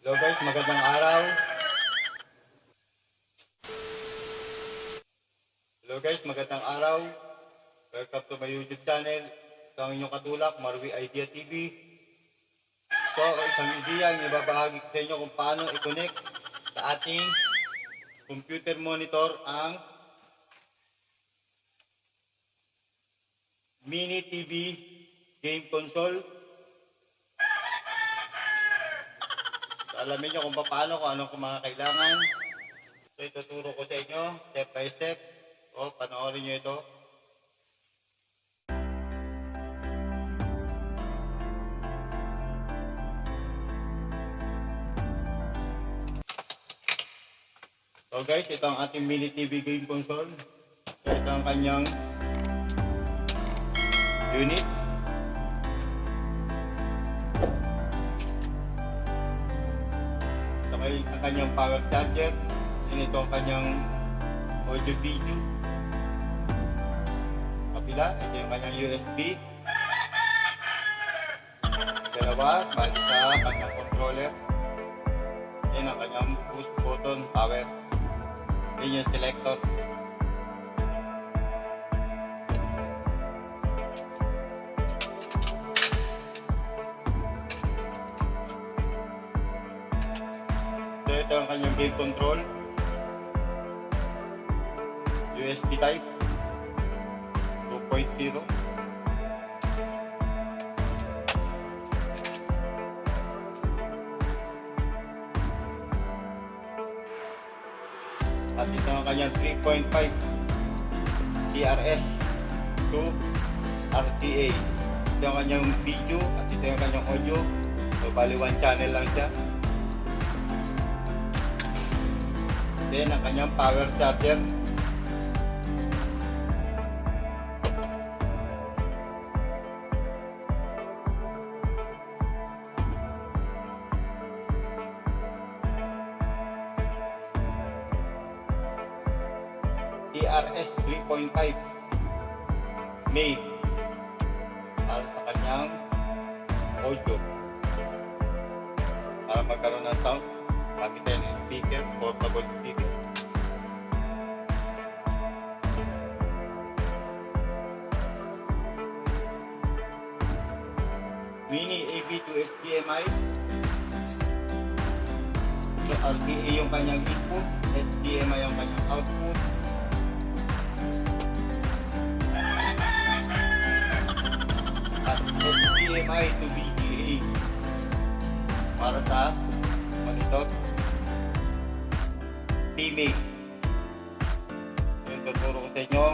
Hello guys, magandang araw. Hello guys, magandang araw. Welcome to my YouTube channel. Ito ang inyong katulak, Marwie Idea TV. So, isang ideya ang ibabahagi ko sa inyo kung paano i-connect sa ating computer monitor ang mini TV game console. So, alamin nyo kung paano, kung anong mga kailangan. So, ituturo ko sa inyo step by step. O, panoorin nyo ito. So guys, ito ang ating mini TV game console. So, ito ang kanyang unit. Ito ang kanyang power charger. And ito ang kanyang audio video. Kabila, ito yung kanyang USB. Dalawa, balik sa kanyang controller. Yan ang kanyang push button power. Yan yung selector. So ito ang kanyang game control. USB type 2.0. At ito ang kanyang 3.5 TRS to RCA. Ito ang kanyang video at ito ang kanyang audio. So bali 1 channel lang siya. Then ang kanyang power charger. TRS 3.5 made para sa kanyang audio. Para magkaroon ng sound, gamit tayo ng speaker, portable speaker. Mini AV to HDMI. So RCA yung kanyang input, HDMI yung kanyang output. HDMI to VGA para sa monitor TV. Yung tuturo ko sa inyo,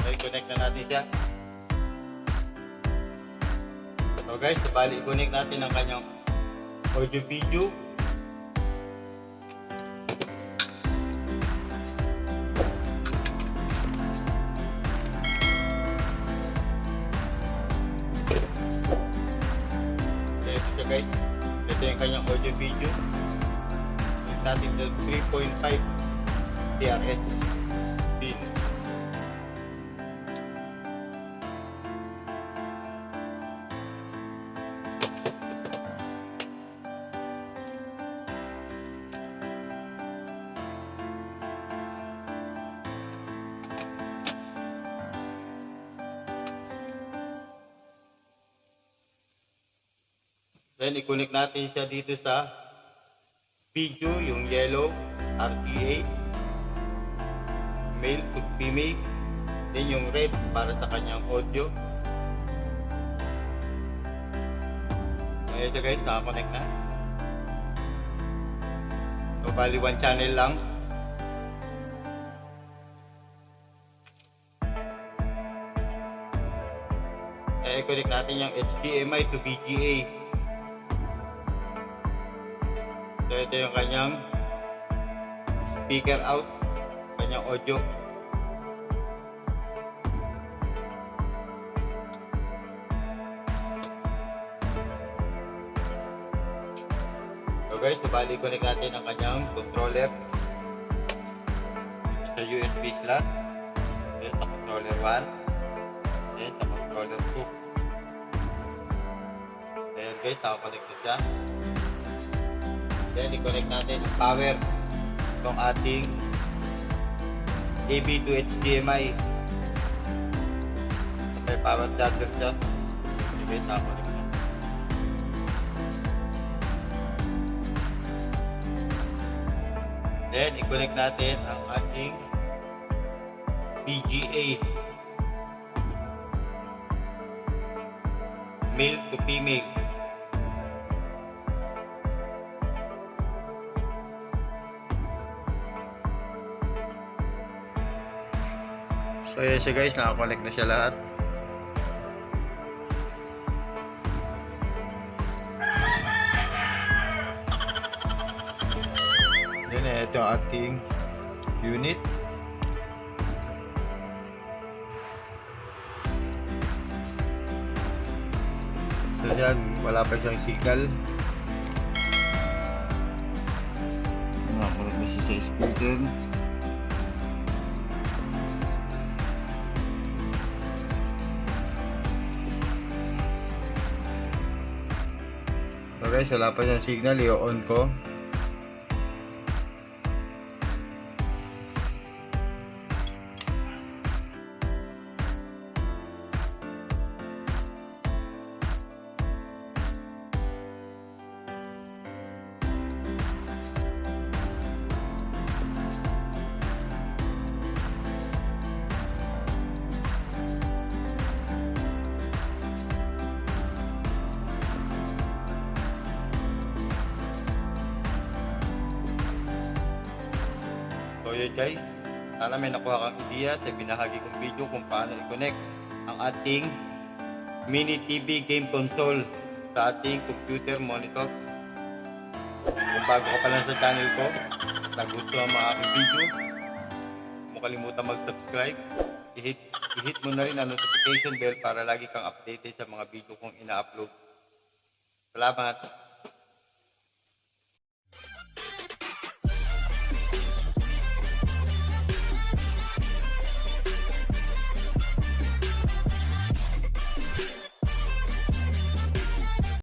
i-connect na natin siya. So guys, bali i-connect natin ang kanyang audio video. Guys, ito yung kanyang audio video. Ito natin yung 3.5 TRS pin. Then, i-connect natin siya dito sa video, yung yellow, RCA, male to female. Then, yung red para sa kanyang audio. Ayan siya guys, nakakonect na. So, bali 1 channel lang. I-connect natin yung HDMI to VGA. So ito yung kanyang speaker out, kanyang audio. So guys, nabali connect natin ang kanyang controller sa USB slot. Then sa controller 1, then sa controller 2. Then guys, nakakonect na siya. Then i-connect natin ang power itong ating AB to HDMI. May power charger siya. Okay guys, nakakonect na. Then i-connect natin ang ating VGA, male to female. So ayan siya guys, nakakonect na siya lahat. Then ito ang ating unit. So yan, wala pa siyang signal. Nakakonect na siya sa speaker. So guys, wala pa siyang signal, i-on ko. So yun guys, sana may nakuha kang ideya sa binahagi kong video kung paano i-connect ang ating mini TV game console sa ating computer monitor. Kung bago ka pa lang sa channel ko at nagustuhan ang mga aking video, huwag mo kalimutan mag-subscribe. I-hit mo na rin ang notification bell para lagi kang updated sa mga video kong ina-upload. Salamat!